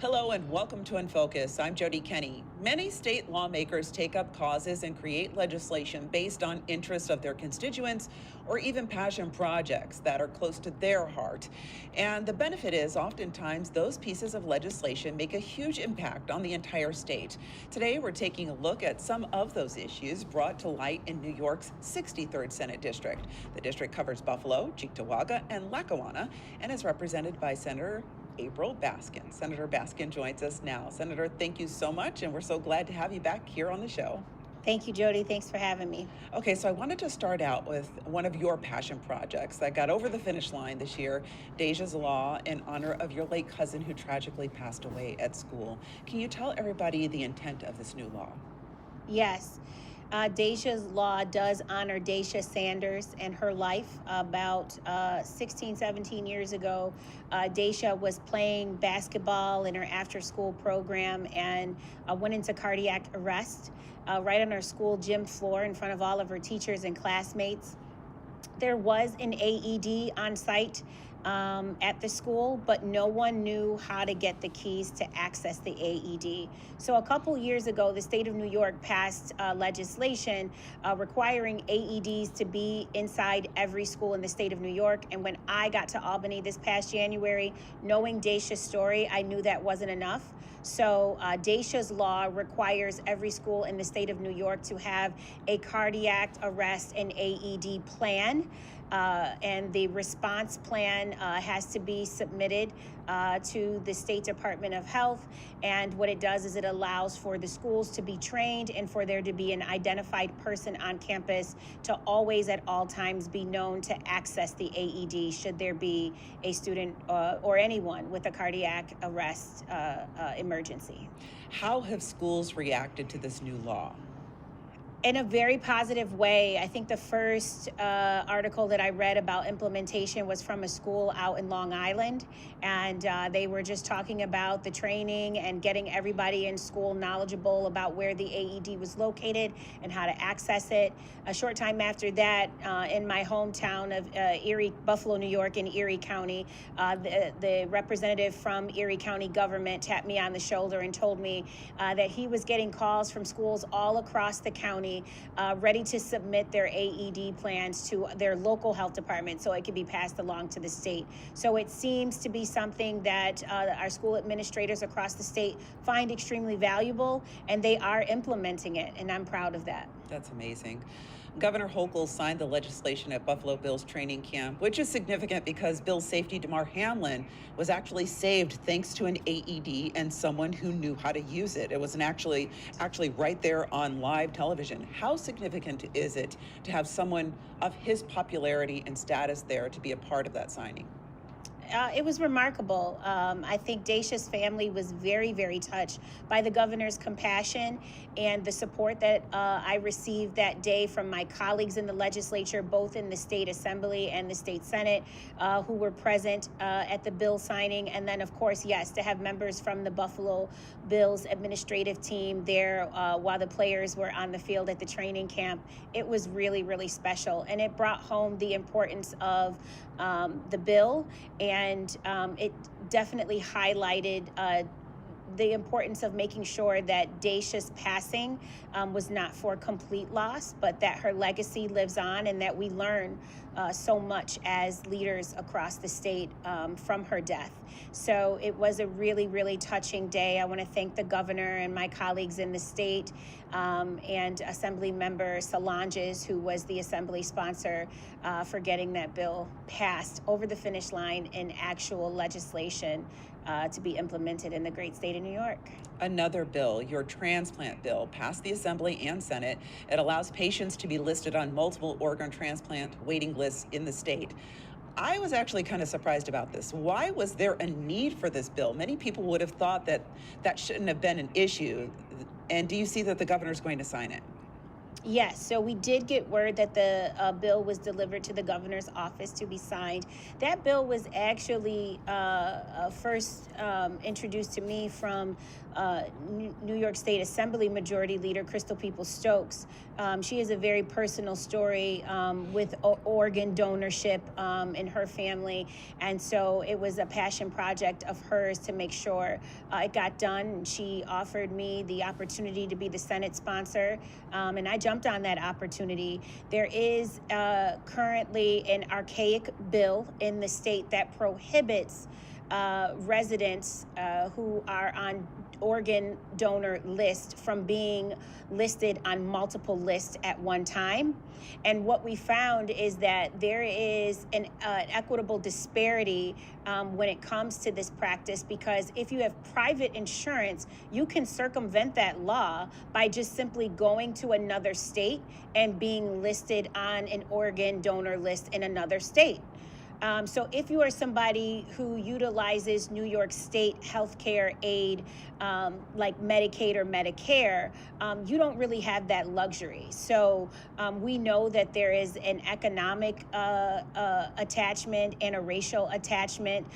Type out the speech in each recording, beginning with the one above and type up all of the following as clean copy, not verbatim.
Hello and welcome to In Focus. I'm JoDee Kennedy. Many state lawmakers take up causes and create legislation based on interests of their constituents or even passion projects that are close to their heart. And the benefit is oftentimes those pieces of legislation make a huge impact on the entire state. Today, we're taking a look at some of those issues brought to light in New York's 63rd Senate District. The district covers Buffalo, Cheektowaga, and Lackawanna, and is represented by Senator April Baskin. Senator Baskin joins us now. Senator, thank you so much, and we're so glad to have you back here on the show. Thank you, JoDee. Thanks for having me. Okay, so I wanted to start out with one of your passion projects that got over the finish line this year, Deja's Law, in honor of your late cousin who tragically passed away at school. Can you tell everybody the intent of this new law? Yes. Deja's Law does honor Deja Sanders and her life. About 16, 17 years ago, Deja was playing basketball in her after-school program and went into cardiac arrest right on her school gym floor in front of all of her teachers and classmates. There was an AED on site at the school, but no one knew how to get the keys to access the AED. So a couple years ago, the state of New York passed legislation requiring AEDs to be inside every school in the state of New York. And when I got to Albany this past January, knowing Deja's story, I knew that wasn't enough. So Deja's Law requires every school in the state of New York to have a cardiac arrest and AED plan. And the response plan has to be submitted to the State Department of Health. And what it does is it allows for the schools to be trained and for there to be an identified person on campus to always at all times be known to access the AED should there be a student or anyone with a cardiac arrest emergency. How have schools reacted to this new law? In a very positive way. I think the first article that I read about implementation was from a school out in Long Island, and they were just talking about the training and getting everybody in school knowledgeable about where the AED was located and how to access it. A short time after that, in my hometown of Buffalo, New York, in Erie County, the representative from Erie County government tapped me on the shoulder and told me that he was getting calls from schools all across the county ready to submit their AED plans to their local health department so it can be passed along to the state. So it seems to be something that our school administrators across the state find extremely valuable, and they are implementing it, and I'm proud of that. That's amazing. Governor Hochul signed the legislation at Buffalo Bill's training camp, which is significant because Bill's safety, Damar Hamlin, was actually saved thanks to an AED and someone who knew how to use it. It was actually right there on live television. How significant is it to have someone of his popularity and status there to be a part of that signing? It was remarkable. I think Deja's family was very, very touched by the governor's compassion and the support that I received that day from my colleagues in the legislature, both in the state assembly and the state senate, who were present at the bill signing. And then, of course, yes, to have members from the Buffalo Bills administrative team there while the players were on the field at the training camp. It was really, really special. And it brought home the importance of the bill, and it definitely highlighted the importance of making sure that Deja's passing was not for complete loss, but that her legacy lives on and that we learn so much as leaders across the state from her death. So it was a really, really touching day. I want to thank the governor and my colleagues in the state and Assembly Member Solanges, who was the assembly sponsor, for getting that bill passed over the finish line in actual legislation to be implemented in the great state of New York. Another bill, your transplant bill, passed the Assembly and Senate. It allows patients to be listed on multiple organ transplant waiting lists in the state. I was actually kind of surprised about this. Why was there a need for this bill? Many people would have thought that that shouldn't have been an issue. And do you see that the governor's going to sign it? Yes, so we did get word that the bill was delivered to the governor's office to be signed. That bill was actually first introduced to me from New York State Assembly Majority Leader Crystal Peoples-Stokes. She has a very personal story with organ donorship in her family, and so it was a passion project of hers to make sure it got done. She offered me the opportunity to be the Senate sponsor, and I jumped on that opportunity. There is currently an archaic bill in the state that prohibits residents who are on organ donor list from being listed on multiple lists at one time. And what we found is that there is an equitable disparity when it comes to this practice, because if you have private insurance, you can circumvent that law by just simply going to another state and being listed on an organ donor list in another state. So if you are somebody who utilizes New York State healthcare aid, like Medicaid or Medicare, you don't really have that luxury. So we know that there is an economic attachment and a racial attachment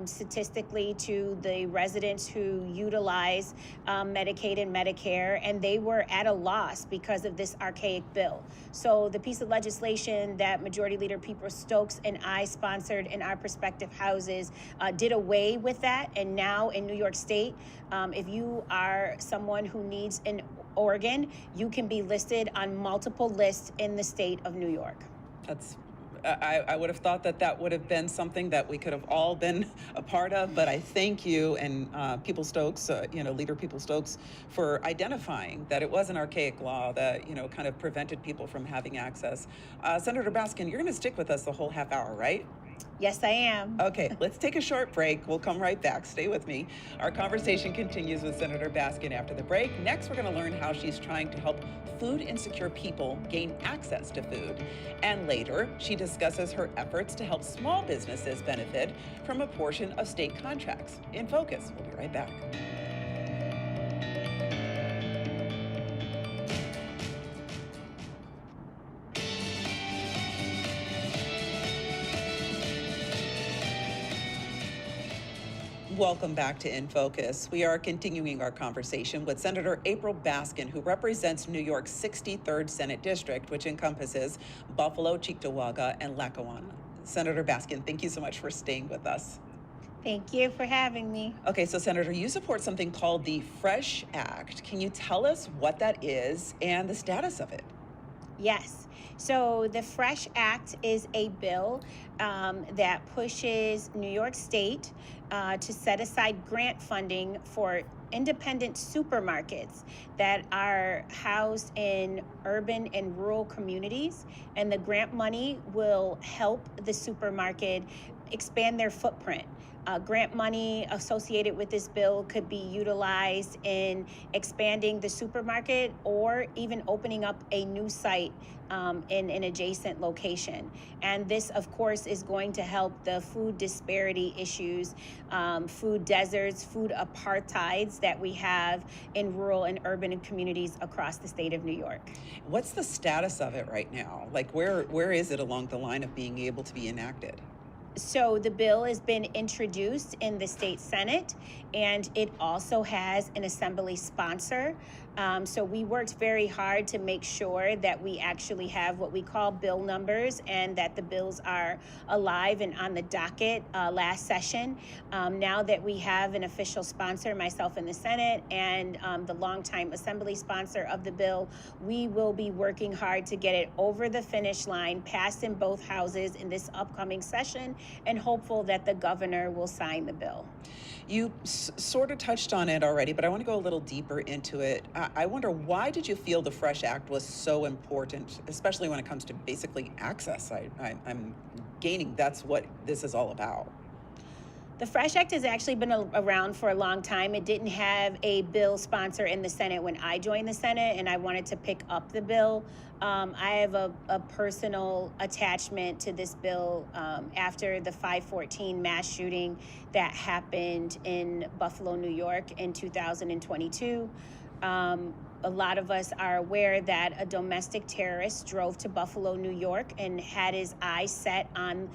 statistically to the residents who utilize Medicaid and Medicare, and they were at a loss because of this archaic bill. So the piece of legislation that Majority Leader Peoples-Stokes and I sponsored in our prospective houses did away with that. And now in New York State, if you are someone who needs an organ, you can be listed on multiple lists in the state of New York. I would have thought that that would have been something that we could have all been a part of, but I thank you and Peoples-Stokes, Leader Peoples-Stokes, for identifying that it was an archaic law that, kind of prevented people from having access. Senator Baskin, you're going to stick with us the whole half hour, right? Yes, I am. Okay, let's take a short break. We'll come right back. Stay with me. Our conversation continues with Senator Baskin after the break. Next, we're going to learn how she's trying to help food insecure people gain access to food. And later, she discusses her efforts to help small businesses benefit from a portion of state contracts. In Focus, we'll be right back. Welcome back to In Focus. We are continuing our conversation with Senator April Baskin, who represents New York's 63rd Senate District, which encompasses Buffalo, Cheektowaga, and Lackawanna. Senator Baskin, thank you so much for staying with us. Thank you for having me. Okay, so Senator, you support something called the FRESH Act. Can you tell us what that is and the status of it? Yes. So the FRESH Act is a bill that pushes New York State to set aside grant funding for independent supermarkets that are housed in urban and rural communities. And the grant money will help the supermarket expand their footprint. Grant money associated with this bill could be utilized in expanding the supermarket or even opening up a new site in an adjacent location. And this, of course, is going to help the food disparity issues, food deserts, food apartheids that we have in rural and urban communities across the state of New York. What's the status of it right now? Like, where is it along the line of being able to be enacted? So the bill has been introduced in the state Senate, and it also has an assembly sponsor. So we worked very hard to make sure that we actually have what we call bill numbers and that the bills are alive and on the docket last session. Now that we have an official sponsor, myself in the Senate, and the longtime assembly sponsor of the bill, we will be working hard to get it over the finish line, passed in both houses in this upcoming session, and hopeful that the governor will sign the bill. You sort of touched on it already, but I want to go a little deeper into it. I wonder, why did you feel the FRESH Act was so important, especially when it comes to basically access? I'm gaining that's what this is all about. The FRESH Act has actually been around for a long time. It didn't have a bill sponsor in the Senate when I joined the Senate, and I wanted to pick up the bill. I have a personal attachment to this bill after the 5/14 mass shooting that happened in Buffalo, New York in 2022. a lot of us are aware that a domestic terrorist drove to Buffalo, New York, and had his eyes set on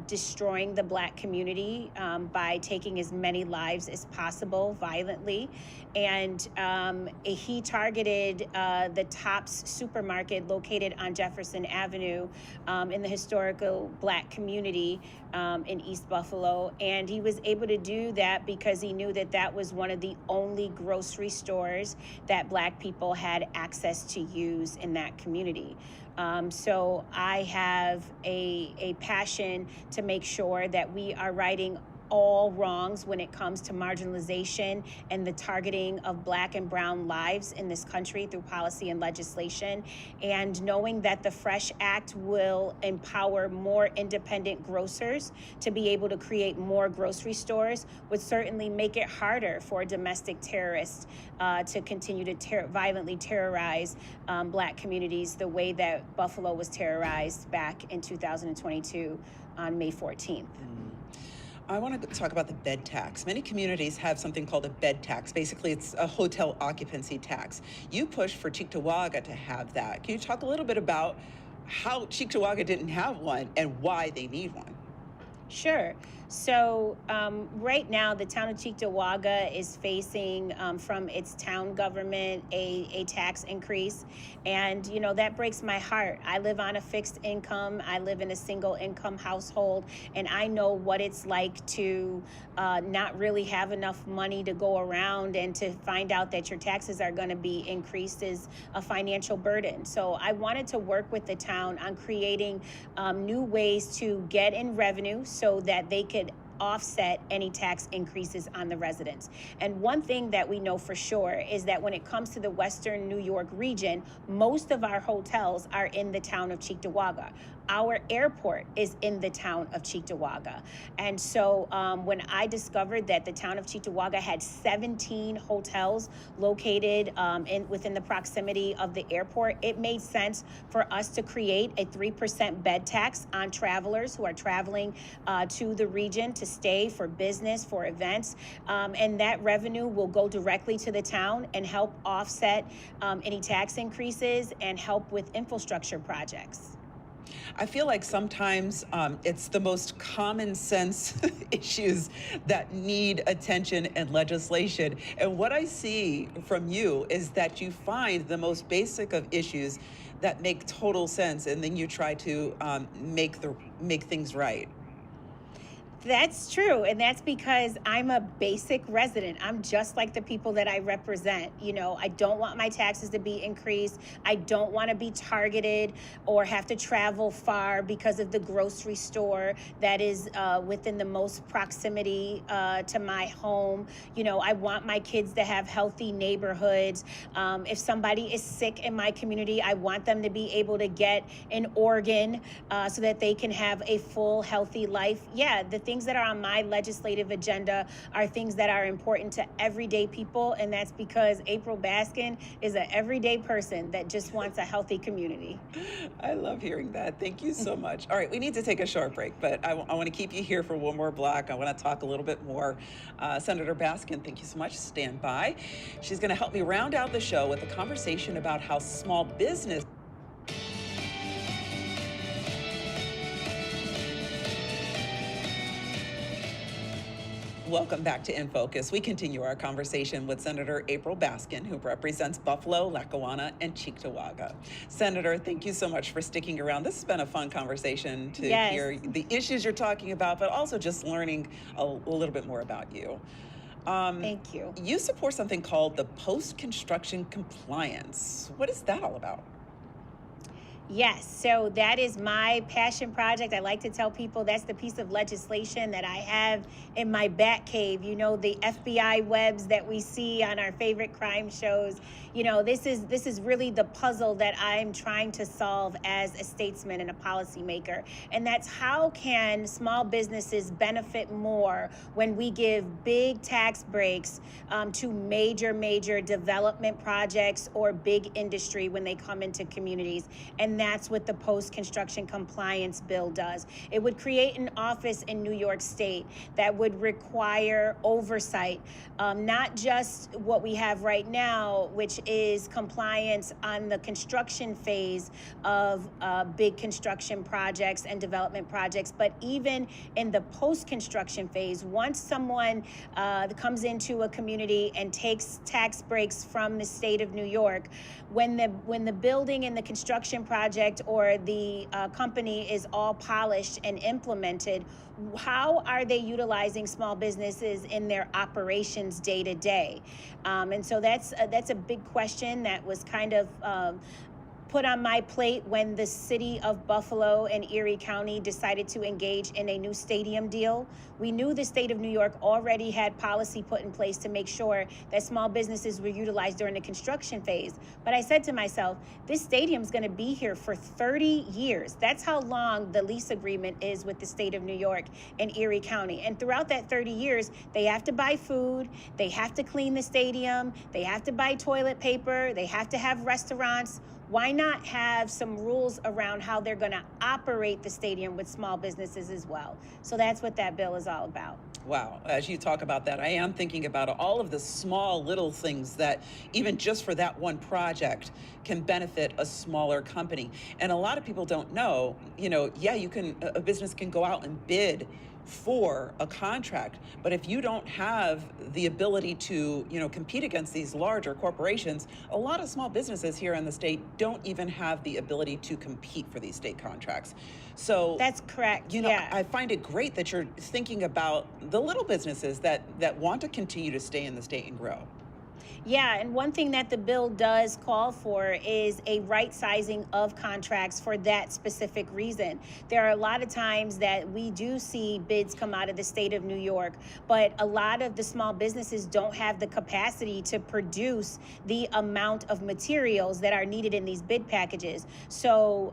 destroying the Black community by taking as many lives as possible violently. And he targeted the Tops supermarket located on Jefferson Avenue in the historical Black community in East Buffalo. And he was able to do that because he knew that that was one of the only grocery stores that Black people had access to use in that community. So I have a passion to make sure that we are righting all wrongs when it comes to marginalization and the targeting of Black and brown lives in this country through policy and legislation. And knowing that the Fresh Act will empower more independent grocers to be able to create more grocery stores would certainly make it harder for domestic terrorists to continue to violently terrorize Black communities the way that Buffalo was terrorized back in 2022 on May 14th. I want to talk about the bed tax. Many communities have something called a bed tax. Basically, it's a hotel occupancy tax. You pushed for Cheektowaga to have that. Can you talk a little bit about how Cheektowaga didn't have one and why they need one? Sure. So right now, the town of Cheektowaga is facing from its town government a tax increase. And, you know, that breaks my heart. I live on a fixed income. I live in a single income household. And I know what it's like to not really have enough money to go around, and to find out that your taxes are going to be increased is a financial burden. So I wanted to work with the town on creating new ways to get in revenue so that they could offset any tax increases on the residents. And one thing that we know for sure is that when it comes to the Western New York region, most of our hotels are in the town of Cheektowaga. Our airport is in the town of Cheektowaga. And so when I discovered that the town of Cheektowaga had 17 hotels located within the proximity of the airport, it made sense for us to create a 3% bed tax on travelers who are traveling to the region to stay for business, for events. And that revenue will go directly to the town and help offset any tax increases and help with infrastructure projects. I feel like sometimes it's the most common sense issues that need attention and legislation. And what I see from you is that you find the most basic of issues that make total sense, and then you try to make things right. That's true. And that's because I'm a basic resident. I'm just like the people that I represent. You know, I don't want my taxes to be increased. I don't want to be targeted or have to travel far because of the grocery store that is within the most proximity to my home. You know, I want my kids to have healthy neighborhoods. If somebody is sick in my community, I want them to be able to get an organ so that they can have a full, healthy life. Yeah, the things that are on my legislative agenda are things that are important to everyday people, and that's because April Baskin is an everyday person that just wants a healthy community. I love hearing that. Thank you so much. All right, we need to take a short break, but I want to keep you here for one more block. I want to talk a little bit more. Senator Baskin, thank you so much. Stand by. She's going to help me round out the show with a conversation about how small business Welcome back to In Focus. We continue our conversation with Senator April Baskin, who represents Buffalo, Lackawanna, and Cheektowaga. Senator, thank you so much for sticking around. This has been a fun conversation to hear the issues you're talking about, but also just learning a little bit more about you. Thank you. You support something called the post-construction compliance. What is that all about? Yes, so that is my passion project. I like to tell people that's the piece of legislation that I have in my bat cave. You know, the FBI webs that we see on our favorite crime shows. You know, this is really the puzzle that I'm trying to solve as a statesman and a policymaker. And that's how can small businesses benefit more when we give big tax breaks to major development projects or big industry when they come into communities. And and that's what the post-construction compliance bill does. It would create an office in New York State that would require oversight, not just what we have right now, which is compliance on the construction phase of big construction projects and development projects, but even in the post-construction phase, once someone comes into a community and takes tax breaks from the state of New York, when the building and the construction project or the company is all polished and implemented, how are they utilizing small businesses in their operations day to day? And so that's a big question that was kind of put on my plate when the city of Buffalo and Erie County decided to engage in a new stadium deal. We knew the state of New York already had policy put in place to make sure that small businesses were utilized during the construction phase. But I said to myself, this stadium's going to be here for 30 years. That's how long the lease agreement is with the state of New York and Erie County. And throughout that 30 years, they have to buy food, they have to clean the stadium, they have to buy toilet paper, they have to have restaurants. Why not have some rules around how they're going to operate the stadium with small businesses as well? So that's what that bill is all about. Wow. As you talk about that, I am thinking about all of the small little things that even just for that one project can benefit a smaller company. And a lot of people don't know, a business can go out and bid for a contract, but if you don't have the ability to compete against these larger corporations, a lot of small businesses here in the state don't even have the ability to compete for these state contracts. So that's correct. Yeah. I find it great that you're thinking about the little businesses that want to continue to stay in the state and grow. Yeah, and one thing that the bill does call for is a right sizing of contracts for that specific reason. There are a lot of times that we do see bids come out of the state of New York, but a lot of the small businesses don't have the capacity to produce the amount of materials that are needed in these bid packages. So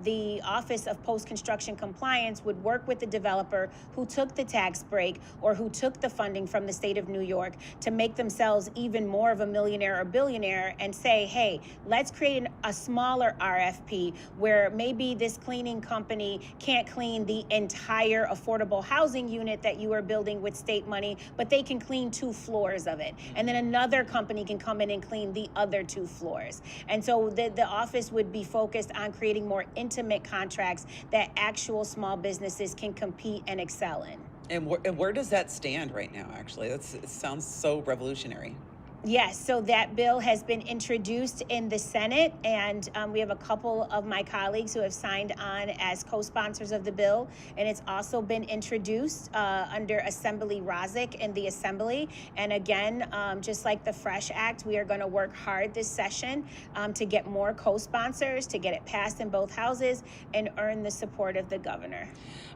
the Office of Post-Construction Compliance would work with the developer who took the tax break or who took the funding from the state of New York to make themselves even more of a millionaire or billionaire and say, hey, let's create a smaller RFP where maybe this cleaning company can't clean the entire affordable housing unit that you are building with state money, but they can clean 2 floors of it. And then another company can come in and clean the other 2 floors. And so the office would be focused on creating more intimate contracts that actual small businesses can compete and excel in. And where does that stand right now, actually? It sounds so revolutionary. Yes, so that bill has been introduced in the Senate, and we have a couple of my colleagues who have signed on as co-sponsors of the bill, and it's also been introduced under Assembly Rozek in the Assembly. And again, just like the FRESH Act, we are going to work hard this session to get more co-sponsors, to get it passed in both houses, and earn the support of the governor.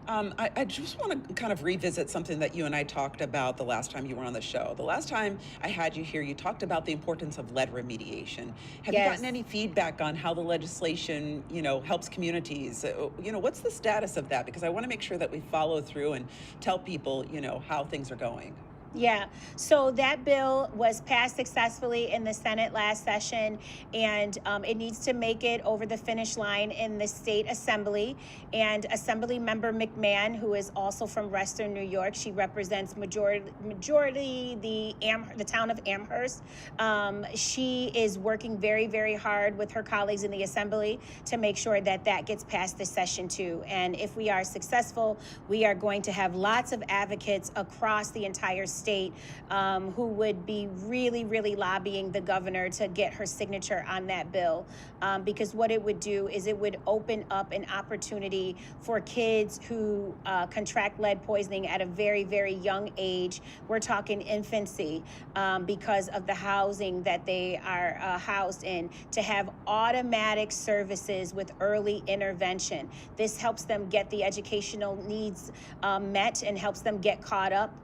I just want to kind of revisit something that you and I talked about the last time you were on the show. The last time I had you here, you talked about the importance of lead remediation. Have you gotten any feedback on how the legislation, helps communities? What's the status of that? Because I want to make sure that we follow through and tell people, how things are going. Yeah, so that bill was passed successfully in the Senate last session, and it needs to make it over the finish line in the state assembly. And Assembly Member McMahon, who is also from Western New York, she represents majority the town of Amherst. She is working very, very hard with her colleagues in the assembly to make sure that that gets passed this session too. And if we are successful, we are going to have lots of advocates across the entire state who would be really, really lobbying the governor to get her signature on that bill. Because what it would do is it would open up an opportunity for kids who contract lead poisoning at a very, very young age. We're talking infancy, because of the housing that they are housed in, to have automatic services with early intervention. This helps them get the educational needs met and helps them get caught up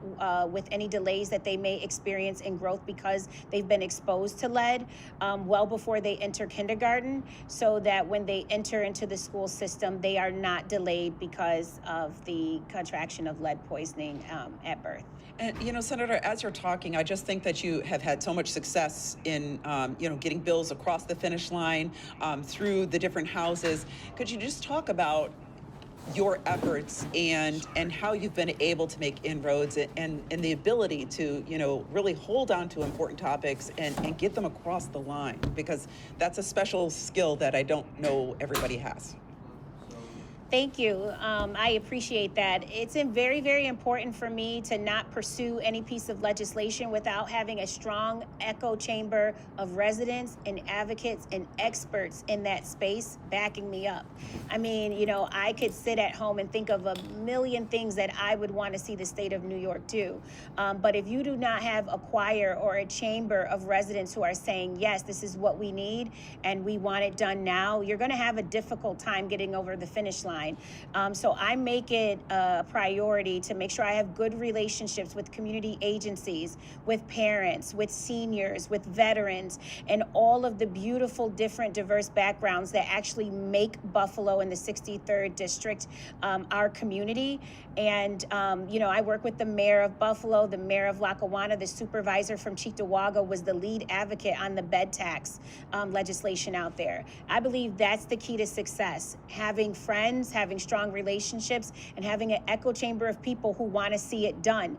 with any delays that they may experience in growth because they've been exposed to lead well before they enter kindergarten, so that when they enter into the school system, they are not delayed because of the contraction of lead poisoning at birth. And, Senator, as you're talking, I just think that you have had so much success in, getting bills across the finish line through the different houses. Could you just talk about your efforts and how you've been able to make inroads and the ability to, really hold on to important topics and get them across the line? Because that's a special skill that I don't know everybody has. Thank you. I appreciate that. It's very, very important for me to not pursue any piece of legislation without having a strong echo chamber of residents and advocates and experts in that space backing me up. I mean, I could sit at home and think of a million things that I would want to see the state of New York do. But if you do not have a choir or a chamber of residents who are saying, yes, this is what we need and we want it done now, you're going to have a difficult time getting over the finish line. So I make it a priority to make sure I have good relationships with community agencies, with parents, with seniors, with veterans, and all of the beautiful, different, diverse backgrounds that actually make Buffalo and the 63rd District our community. And, I work with the mayor of Buffalo, the mayor of Lackawanna, the supervisor from Cheektowaga was the lead advocate on the bed tax legislation out there. I believe that's the key to success, having friends, having strong relationships, and having an echo chamber of people who want to see it done.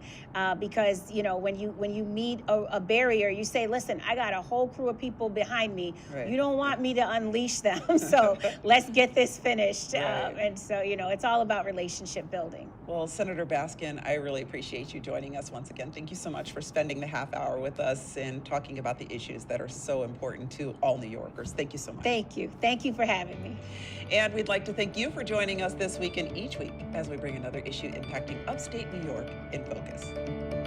Because, when you meet a barrier, you say, listen, I got a whole crew of people behind me. Right. You don't want me to unleash them. So let's get this finished. Right. And so, it's all about relationship building. Well, Senator Baskin, I really appreciate you joining us once again. Thank you so much for spending the half hour with us and talking about the issues that are so important to all New Yorkers. Thank you so much. Thank you. Thank you for having me. And we'd like to thank you for joining us this week and each week as we bring another issue impacting upstate New York in focus.